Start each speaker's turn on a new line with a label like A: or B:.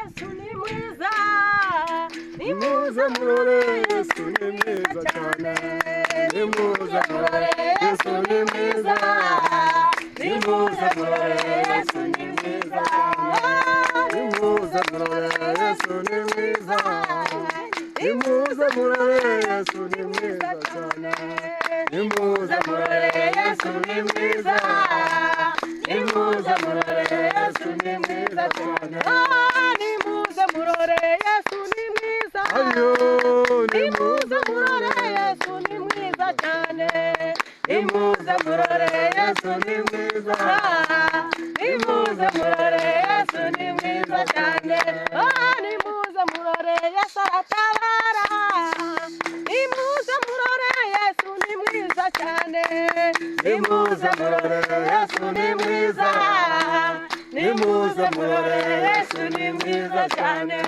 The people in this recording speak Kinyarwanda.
A: Yesu ni mwiza, nimuze murore Yesu ni mwiza cyane, nimuze murore Yesu ni mwiza, nimuze murore Yesu ni mwiza, nimuze murore Yesu ni mwiza, nimuze murore Yesu ni mwiza cyane, nimuze murore Yesu ni mwiza, nimuze murore Yesu ni mwiza cyane, nimuze murore Yesu ni mwiza, nimuze murore Yesu ni mwiza cyane, nimuze murore Yesu ni mwiza, nimuze murore Yesu ni mwiza cyane, nimuze murore Yesu aratabara, nimuze murore Yesu ni mwiza cyane, nimuze murore Yesu ni mwiza, nimuze murore Yesu ni mwiza cyane.